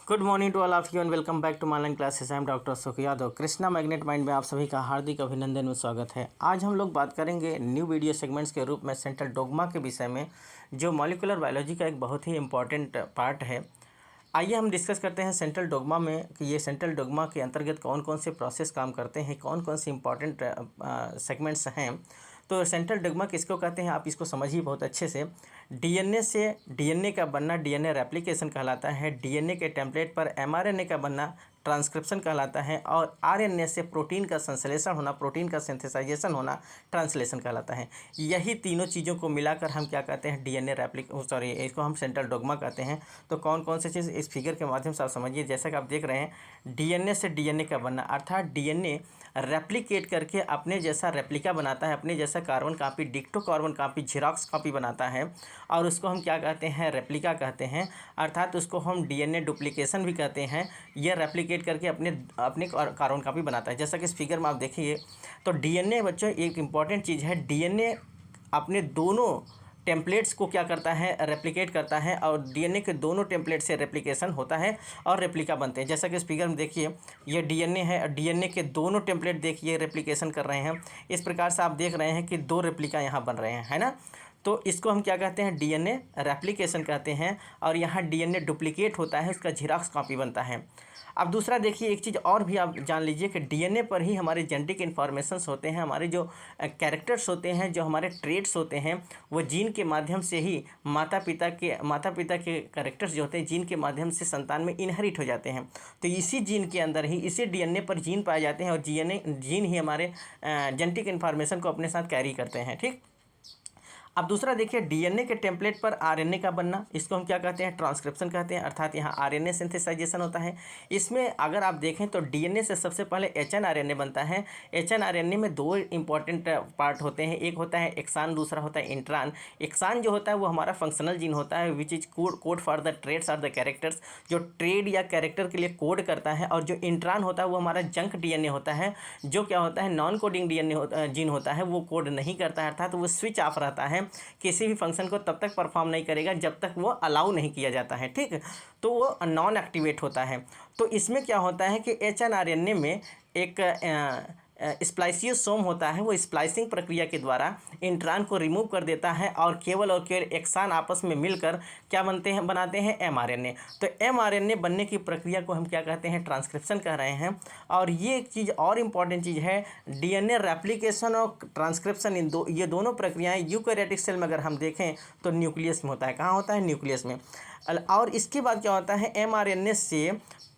Good morning to all of you and welcome back to online classes. I am doctor Sukh Yadav. Krishna magnet mind में आप सभी का हार्दिक अभिनंदन व स्वागत है। आज हम लोग बात करेंगे न्यू वीडियो सेगमेंट्स के रूप में सेंट्रल डोग्मा के विषय में, जो मॉलिक्यूलर बायोलॉजी का एक बहुत ही इंपॉर्टेंट पार्ट है। आइए हम डिस्कस करते हैं सेंट्रल डोग्मा में कि ये सेंट्रल डोग्मा के अंतर्गत कौन कौन से प्रोसेस काम करते हैं, कौन कौन से इंपॉर्टेंट सेगमेंट्स हैं। तो सेंट्रल डोग्मा किसको कहते हैं, आप इसको समझिए बहुत अच्छे से। डीएनए से डीएनए का बनना डीएनए रेप्लिकेशन कहलाता है। डीएनए के टेम्पलेट पर एमआरएनए का बनना ट्रांसक्रिप्शन कहलाता है। और आरएनए से प्रोटीन का संश्लेषण होना, प्रोटीन का सिंथेसाइजेशन होना ट्रांसलेशन कहलाता है। यही तीनों चीज़ों को मिलाकर हम क्या कहते हैं, डीएनए इसको हम सेंट्रल डोग्मा कहते हैं। तो कौन कौन सी चीज़ इस फिगर के माध्यम से आप समझिए। जैसा कि आप देख रहे हैं, डीएनए से डीएनए का बनना, अर्थात डीएनए रेप्लिकेट करके अपने जैसा रेप्लिका बनाता है, अपने जैसा कार्बन कापी, डिक्टो कार्बन कापी, झेरॉक्स कॉपी बनाता है। और उसको हम क्या कहते हैं, रेप्लिका कहते हैं। अर्थात उसको हम डीएनए डुप्लीकेशन भी कहते हैं। यह रेप्लिकेट करके अपने अपने कार्बन कापी बनाता है। जैसा कि इस फिगर में आप देखिए, तो डीएनए बच्चों एक इम्पॉर्टेंट चीज़ है। डीएनए अपने दोनों टेम्पलेट्स को क्या करता है, रेप्लिकेट करता है। और डीएनए के दोनों टेम्पलेट से रेप्लिकेशन होता है और रेप्लिका बनते हैं। जैसा कि इस फिगर में देखिए, ये डीएनए है, डीएनए के दोनों टेम्पलेट देखिए रेप्लिकेशन कर रहे हैं। इस प्रकार से आप देख रहे हैं कि दो रेप्लिका यहाँ बन रहे हैं, है ना। तो इसको हम क्या कहते हैं, डीएनए रेप्लिकेशन कहते हैं। और यहाँ डीएनए डुप्लीकेट होता है, उसका झेरॉक्स कॉपी बनता है। अब दूसरा देखिए, एक चीज़ और भी आप जान लीजिए कि डीएनए पर ही हमारे जेनेटिक इन्फॉर्मेशंस होते हैं। हमारे जो कैरेक्टर्स होते हैं, जो हमारे ट्रेड्स होते हैं, वो जीन के माध्यम से ही माता पिता के कैरेक्टर्स जो होते हैं, जीन के माध्यम से संतान में इनहेरिट हो जाते हैं। तो इसी जीन के अंदर ही, इसी डीएनए पर जीन पाए जाते हैं। और जीन ही हमारे जेनेटिक इन्फॉर्मेशन को अपने साथ कैरी करते हैं। ठीक। अब दूसरा देखिए, डीएनए के टेम्पलेट पर आरएनए का बनना, इसको हम क्या कहते हैं, ट्रांसक्रिप्शन कहते हैं। अर्थात यहाँ आरएनए सिंथेसाइजेशन होता है। इसमें अगर आप देखें तो डीएनए से सबसे पहले एचएनआरएनए बनता है। एचएनआरएनए में दो इंपॉर्टेंट पार्ट होते हैं, एक होता है एक्सान, दूसरा होता है इंट्रान। एक्सान जो होता है वो हमारा फंक्शनल जीन होता है, which is code for the traits और द कैरेक्टर्स, जो ट्रेड या कैरेक्टर के लिए कोड करता है। और जो इंट्रान होता है वो हमारा जंक डीएनए होता है, जो क्या होता है, नॉन कोडिंग डीएनए जीन होता है, वो कोड नहीं करता है। अर्थात वो स्विच ऑफ रहता है, किसी भी फंक्शन को तब तक परफॉर्म नहीं करेगा जब तक वो अलाउ नहीं किया जाता है। ठीक। तो वो नॉन एक्टिवेट होता है। तो इसमें क्या होता है कि एचएनआरएनए में एक स्प्लाइसियोसोम होता है, वो स्प्लाइसिंग प्रक्रिया के द्वारा इंट्रान को रिमूव कर देता है। और केवल एक्सान आपस में मिलकर क्या बनाते हैं, एमआरएनए। तो एमआरएनए बनने की प्रक्रिया को हम क्या कहते हैं, ट्रांसक्रिप्शन कह रहे हैं। और ये एक चीज़ और इम्पॉर्टेंट चीज़ है, डीएनए रेप्लिकेशन और ट्रांसक्रिप्शन, ये दोनों प्रक्रियाएं यूकैरियोटिक सेल में अगर हम देखें तो न्यूक्लियस में होता है। कहाँ होता है, न्यूक्लियस में। और इसके बाद क्या होता है, एमआरएनए से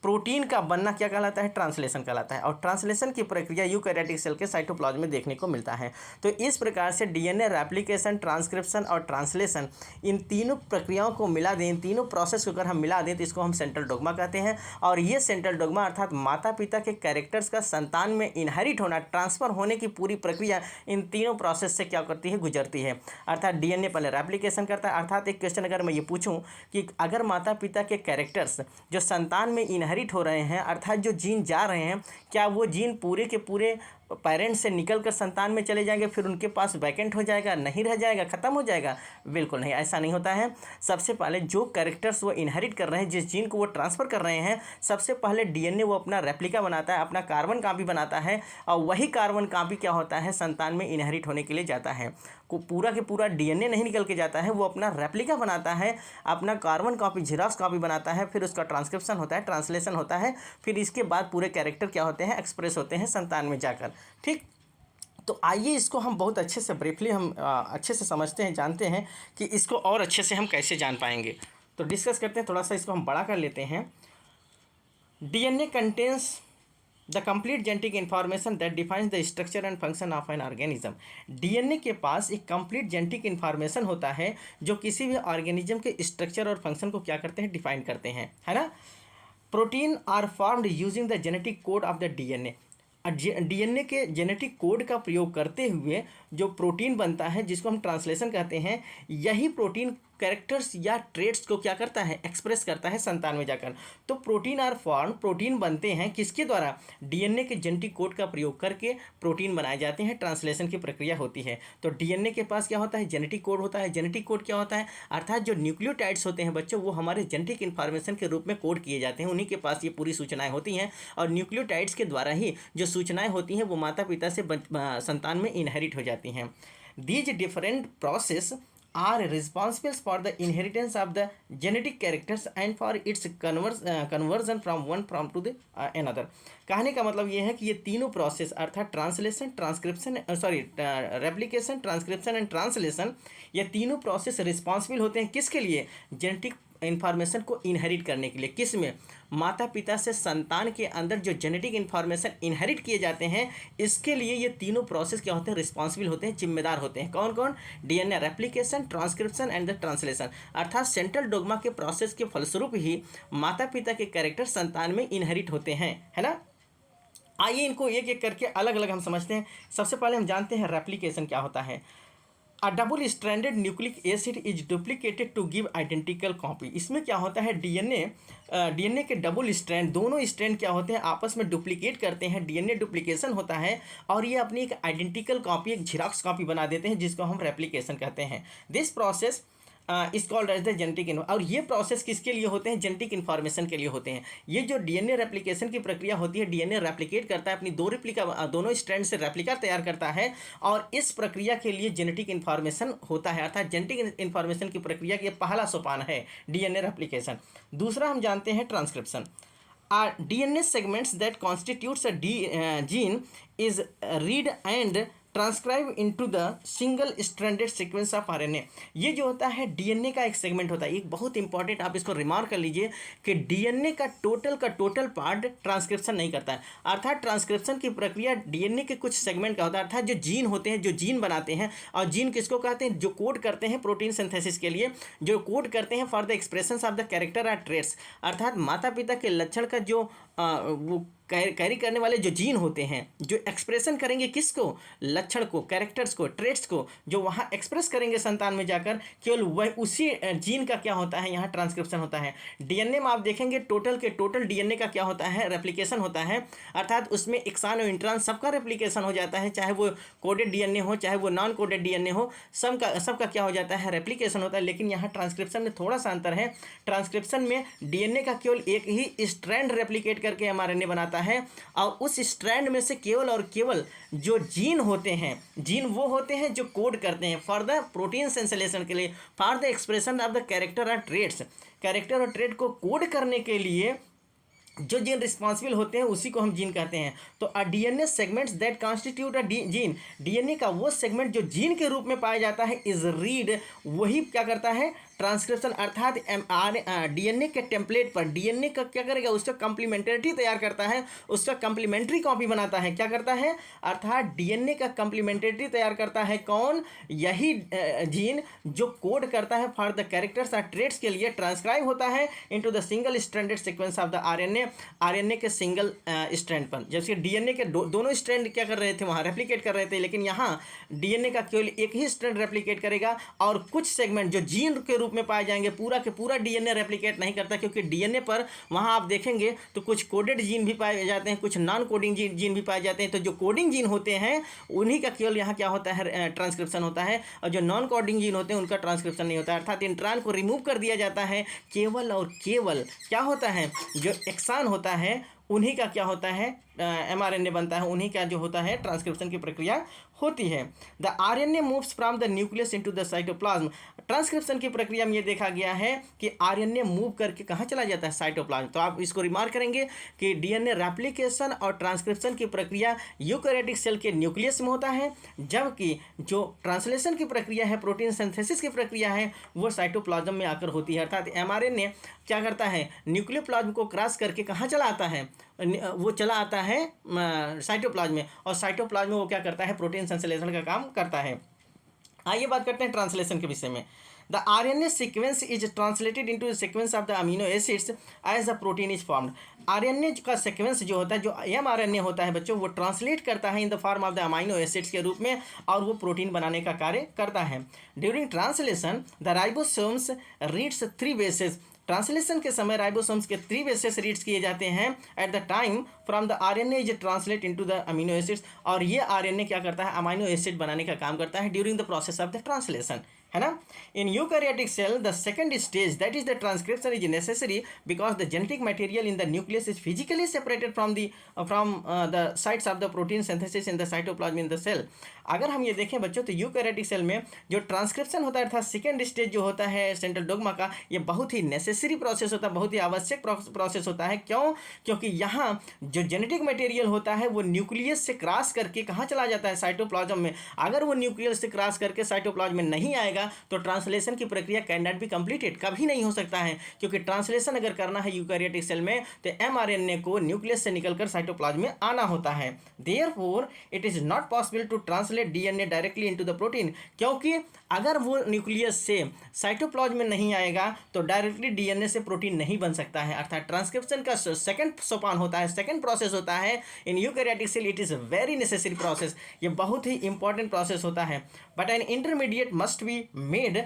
प्रोटीन का बनना क्या कहलाता है, ट्रांसलेशन कहलाता है। और ट्रांसलेशन की प्रक्रिया यूकैरियोटिक सेल के साइटोप्लाज्म में देखने को मिलता है। तो इस प्रकार से डीएनए रेप्लिकेशन, ट्रांसक्रिप्शन और ट्रांसलेशन, इन तीनों प्रक्रियाओं को मिला दें, इन तीनों प्रोसेस को अगर हम मिला दें तो इसको हम सेंट्रल डोग्मा कहते हैं। और ये सेंट्रल डोग्मा अर्थात माता पिता के कैरेक्टर्स का संतान में इनहेरिट होना, ट्रांसफर होने की पूरी प्रक्रिया इन तीनों प्रोसेस से क्या करती है, गुजरती है। अर्थात डीएनए पहले रेप्लिकेशन करता है। अर्थात एक क्वेश्चन अगर मैं ये पूछूं कि अगर माता पिता के कैरेक्टर्स जो संतान में इनहेरिट हो रहे हैं, अर्थात जो जीन जा रहे हैं, क्या वो जीन पूरे के पूरे पेरेंट्स से निकल कर संतान में चले जाएंगे, फिर उनके पास वैकेंट हो जाएगा, नहीं रह जाएगा, ख़त्म हो जाएगा? बिल्कुल नहीं, ऐसा नहीं होता है। सबसे पहले जो कैरेक्टर्स वो इनहेरिट कर रहे हैं, जिस जीन को वो ट्रांसफ़र कर रहे हैं, सबसे पहले डीएनए वो अपना रेप्लिका बनाता है, अपना कार्बन कापी बनाता है। और वही कार्बन कापी क्या होता है, संतान में इनहेरिट होने के लिए जाता है। को पूरा के पूरा डीएनए नहीं निकल के जाता है, वो अपना रेप्लिका बनाता है, अपना कार्बन कॉपी, झेरॉक्स कॉपी बनाता है, फिर उसका ट्रांसक्रिप्शन होता है, ट्रांसलेशन होता है। फिर इसके बाद पूरे कैरेक्टर क्या होते हैं, एक्सप्रेस होते हैं संतान में जाकर। ठीक। तो आइए इसको हम बहुत अच्छे से ब्रीफली हम अच्छे से समझते हैं, जानते हैं कि इसको और अच्छे से हम कैसे जान पाएंगे। तो डिस्कस करते हैं, थोड़ा सा इसको हम बड़ा कर लेते हैं। DNA contains the complete genetic information that defines the structure and function of an organism. DNA के पास एक कंप्लीट जेनेटिक इन्फॉर्मेशन होता है जो किसी भी ऑर्गेनिज्म के स्ट्रक्चर और फंक्शन को क्या करते हैं, डिफाइन करते हैं, है ना। Protein are formed using the genetic code of the DNA. DNA के जेनेटिक कोड का प्रयोग करते हुए जो प्रोटीन बनता है, जिसको हम ट्रांसलेशन कहते हैं, यही प्रोटीन कैरेक्टर्स या ट्रेड्स को क्या करता है, एक्सप्रेस करता है संतान में जाकर। तो प्रोटीन आर फॉर्म, प्रोटीन बनते हैं किसके द्वारा, डीएनए के जेनेटिक कोड का प्रयोग करके प्रोटीन बनाए जाते हैं, ट्रांसलेशन की प्रक्रिया होती है। तो डीएनए के पास क्या होता है, जेनेटिक कोड होता है। जेनेटिक कोड क्या होता है, अर्थात जो न्यूक्लियोटाइड्स होते हैं बच्चों, वो हमारे जेनेटिक इन्फॉर्मेशन के रूप में कोड किए जाते हैं, उन्हीं के पास ये पूरी सूचनाएं होती हैं। और न्यूक्लियोटाइड्स के द्वारा ही जो सूचनाएं होती हैं वो माता पिता से संतान में इनहेरिट हो जाती हैं। These different process are responsible for the inheritance of the genetic characters and for its conversion from one form to the another। कहने का मतलब ये है कि ये तीनों प्रोसेस अर्थात translation, transcription, replication, transcription and translation, ये तीनों प्रोसेस रिस्पॉन्सिबल होते हैं किसके लिए, जेनेटिक इन्फॉर्मेशन को इनहेरिट करने के लिए। किस में, माता पिता से संतान के अंदर जो जेनेटिक इन्फॉर्मेशन इनहेरिट किए जाते हैं, इसके लिए ये तीनों प्रोसेस क्या होते हैं, रिस्पॉन्सिबल होते हैं, जिम्मेदार होते हैं। कौन कौन, DNA replication, transcription and the translation. अर्थात सेंट्रल डोग्मा के प्रोसेस के फलस्वरूप ही माता पिता के कैरेक्टर संतान में इनहेरिट होते हैं, है ना। आइए इनको एक एक करके अलग अलग हम समझते हैं। सबसे पहले हम जानते हैं रेप्लिकेशन क्या होता है। A double stranded nucleic acid is duplicated to give identical copy. इसमें क्या होता है, डीएनए के डबल स्ट्रैंड, दोनों स्ट्रैंड क्या होते हैं, आपस में डुप्लीकेट करते हैं, डीएनए डुप्लीकेशन होता है और ये अपनी एक आइडेंटिकल कॉपी, एक झिरॉक्स कॉपी बना देते हैं, जिसको हम रेप्लिकेशन कहते हैं। This process is called as the genetic. और ये प्रोसेस किसके लिए होते हैं, जेनेटिक इन्फॉर्मेशन के लिए होते हैं। ये जो डीएनए रेप्लिकेशन की प्रक्रिया होती है, डीएनए रेप्लिकेट करता है, अपनी दोनों स्ट्रैंड से रेप्लिका तैयार करता है और इस प्रक्रिया के लिए जेनेटिक इन्फॉर्मेशन होता है, अर्थात जेनेटिक इन्फॉर्मेशन की प्रक्रिया के पहला सोपान है डीएनए रेप्लिकेशन। दूसरा हम जानते हैं transcription. DNA segments that constitutes a gene is read and transcribe into the single stranded sequence of RNA. ये जो होता है डीएनए का एक सेगमेंट होता है, एक बहुत इंपॉर्टेंट, आप इसको रिमार्क कर लीजिए कि डीएनए का टोटल पार्ट ट्रांसक्रिप्शन नहीं करता है। अर्थात ट्रांसक्रिप्शन की प्रक्रिया डीएनए के कुछ सेगमेंट का होता है, अर्थात जो जीन होते हैं, जो जीन बनाते हैं। और जीन किसको कहते हैं, जो कोड करते हैं प्रोटीन सिंथेसिस के लिए, जो कोड करते हैं for the expression of the character और ट्रेट्स। अर्थात माता पिता के लक्षण का जो वो कैरी करने वाले जो जीन होते हैं, जो एक्सप्रेशन करेंगे किसको, लक्षण को, कैरेक्टर्स को, ट्रेट्स को, जो वहाँ एक्सप्रेस करेंगे संतान में जाकर, केवल वह उसी जीन का क्या होता है, यहाँ ट्रांसक्रिप्शन होता है। डीएनए में आप देखेंगे टोटल के टोटल डीएनए का क्या होता है, रेप्लिकेशन होता है। अर्थात उसमें एक्सान और इंट्रान सबका रेप्लिकेशन हो जाता है, चाहे वो कोडेड डीएनए हो चाहे वो नॉन कोडेड डीएनए हो, सबका क्या हो जाता है, रेप्लिकेशन होता है। लेकिन यहाँ ट्रांसक्रिप्शन में थोड़ा सा अंतर है। ट्रांसक्रिप्शन में डीएनए का केवल एक ही स्ट्रैंड रेप्लिकेट करके एमआरएनए बनाता है और उस स्ट्रैंड में से केवल और केवल जो जीन होते हैं, जीन वो होते हैं जो कोड करते हैं फॉर द प्रोटीन सेंसलेशन के लिए, for the expression of the character और ट्रेट्स। कैरेक्टर और ट्रेट को कोड करने के लिए जो जीन रिस्पॉन्सिबल होते हैं उसी को हम जीन कहते हैं। तो a DNA segments that constitute a gene, DNA का वो सेगमेंट जो जीन के रूप में पाया जाता है, इज रीड, वही क्या करता है, ट्रांसक्रिप्शन। अर्थात डीएनए के टेम्पलेट पर डीएनए का क्या करेगा, उसका कम्प्लीमेंट्री तैयार करता है, उसका कम्प्लीमेंट्री कॉपी बनाता है। क्या करता है, अर्थात डीएनए का कम्प्लीमेंट्री तैयार करता है कौन, यही जीन जो कोड करता है फॉर द कैरेक्टर्स और ट्रेट्स के लिए, ट्रांसक्राइब होता है into the single stranded sequence of the RNA के सिंगल स्ट्रैंड पर। जैसे डीएनए के दोनों स्ट्रैंड क्या कर रहे थे, वहाँ रेप्लिकेट कर रहे थे, लेकिन यहाँ डीएनए का केवल एक ही स्ट्रैंड रेप्लिकेट करेगा और कुछ सेगमेंट जो जीन के रूप में पाए जाएंगे, पूरा के पूरा डीएनए रेप्लिकेट नहीं करता, क्योंकि डीएनए पर वहाँ आप देखेंगे तो कुछ कोडेड जीन भी पाए जाते हैं, कुछ नॉन कोडिंग जीन भी पाए जाते हैं। तो जो कोडिंग जीन होते हैं उन्हीं का केवल यहाँ क्या होता है, ट्रांसक्रिप्शन होता है, और जो नॉन कोडिंग जीन होते हैं उनका ट्रांसक्रिप्शन नहीं होता है। अर्थात इंट्रान को रिमूव कर दिया जाता है, केवल और केवल क्या होता है, जो एक्सान होता है उन्हीं का क्या होता है, एमआरएनए बनता है, उन्हीं का जो होता है ट्रांसक्रिप्शन की प्रक्रिया होती है। The RNA moves from the nucleus into the cytoplasm. Transcription की प्रक्रिया में ये देखा गया है कि आरएनए मूव करके कहाँ चला जाता है, साइटोप्लाज्म। तो आप इसको रिमार्क करेंगे कि डीएनए रेप्लिकेशन और ट्रांसक्रिप्शन की प्रक्रिया यूकैरियोटिक सेल के न्यूक्लियस में होता है, जबकि जो ट्रांसलेशन की प्रक्रिया है, प्रोटीन सिंथेसिस की प्रक्रिया है, वो साइटोप्लाज्म में आकर होती है। अर्थात एमआरएनए क्या करता है, न्यूक्लियोप्लाज्म को क्रॉस करके कहाँ चला आता है, वो चला आता है साइटोप्लाज्म में, और साइटोप्लाज्म में वो क्या करता है, प्रोटीन संश्लेषण का काम करता है। आइए बात करते हैं ट्रांसलेशन के विषय में। The RNA sequence is translated into the sequence of the amino acids as the protein is formed. RNA का सीक्वेंस जो होता है, जो mRNA होता है बच्चों, वो ट्रांसलेट करता है in the form of the amino acids के रूप में, और वो प्रोटीन बनाने का कार्य करता है। During translation the ribosomes reads 3 bases. Translation के समय राइबोसोम्स के 3 बेसेस रीड्स किए जाते हैं at the time from the RNA is translate into the amino acids, और ये RNA क्या करता है, अमीनो एसिड बनाने का काम करता है during the process of the translation, है ना। In eukaryotic cell the second stage that is the transcription is necessary because the genetic material in the nucleus is physically separated from the sites of the protein synthesis in the cytoplasm in the cell. अगर हम ये देखें बच्चों तो eukaryotic cell में जो transcription होता है अर्थात सेकंड स्टेज जो होता है सेंट्रल डोग्मा का, ये बहुत ही नेसेसरी प्रोसेस होता है, बहुत ही आवश्यक प्रोसेस होता है। क्यों? क्योंकि यहाँ जो जेनेटिक मटेरियल होता है वो न्यूक्लियस से क्रॉस करके कहाँ चला जाता है, साइटोप्लाज्म में। अगर वो न्यूक्लियस से क्रॉस करके साइटोप्लाज्म में नहीं आएगा तो ट्रांसलेशन की प्रक्रिया कैन नॉट बी कंप्लीटेड, कभी नहीं हो सकता है। क्योंकि ट्रांसलेशन अगर करना है यूकैरियोटिक सेल में तो mRNA को न्यूक्लियस से निकलकर साइटोप्लाज्म में आना होता है। Therefore it is not possible to translate DNA directly into the protein, क्योंकि अगर वो न्यूक्लियस से साइटोप्लाज्म में नहीं आएगा तो डायरेक्टली DNA से प्रोटीन नहीं बन सकता है। अर्थात ट्रांसक्रिप्शन का सेकंड सोपान होता है, सेकंड प्रोसेस होता है in eukaryotic cell, it is very necessary process, ये बहुत ही इंपॉर्टेंट प्रोसेस होता है। But an intermediate must be made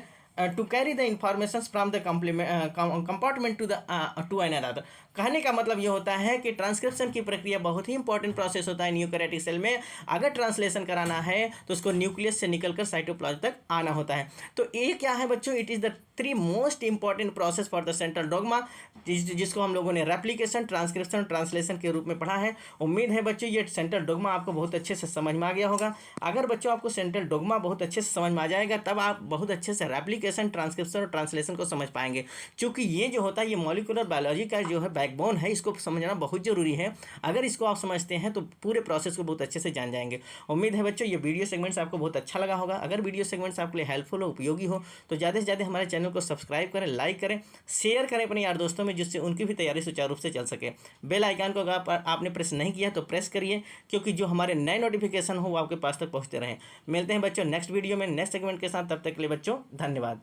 to carry the informations from the compartment to another। कहने का मतलब ये होता है कि ट्रांसक्रिप्शन की प्रक्रिया बहुत ही इंपॉर्टेंट प्रोसेस होता है यूकैरियोटिक सेल में। अगर ट्रांसलेशन कराना है तो उसको न्यूक्लियस से निकलकर साइटोप्लाज्म तक आना होता है। तो ये क्या है बच्चों, it is the 3 most important process for the central dogma, जिसको हम लोगों ने रेप्लिकेशन, ट्रांसक्रिप्शन, ट्रांसलेशन के रूप में पढ़ा है। उम्मीद है बच्चों ये सेंट्रल डोग्मा आपको बहुत अच्छे से समझ में आ गया होगा। अगर बच्चों आपको सेंट्रल डोग्मा बहुत अच्छे से समझ में आ जाएगा तब आप बहुत अच्छे से रेप्लिकेशन, ट्रांसक्रिप्शन और ट्रांसलेशन को समझ पाएंगे। क्योंकि ये जो होता है ये मॉलिक्यूलर बायोलॉजी का जो है बैकबोन है, इसको समझना बहुत जरूरी है। अगर इसको आप समझते हैं तो पूरे प्रोसेस को बहुत अच्छे से जान जाएंगे। उम्मीद है बच्चों ये वीडियो सेगमेंट्स आपको बहुत अच्छा लगा होगा। अगर वीडियो सेगमेंट्स आपके लिए हेल्पफुल हो, उपयोगी हो तो ज़्यादा से ज़्यादा हमारे चैनल को सब्सक्राइब करें, लाइक करें, शेयर करें अपने यार दोस्तों में, जिससे उनकी भी तैयारी सुचारू रूप से चल सके। बेल आइकन को अगर आपने प्रेस नहीं किया तो प्रेस करिए, क्योंकि जो हमारे नए नोटिफिकेशन हो वो आपके पास तक पहुँचते रहें। मिलते हैं बच्चों नेक्स्ट वीडियो में नेक्स्ट सेगमेंट के साथ, तब तक के लिए बच्चों धन्यवाद।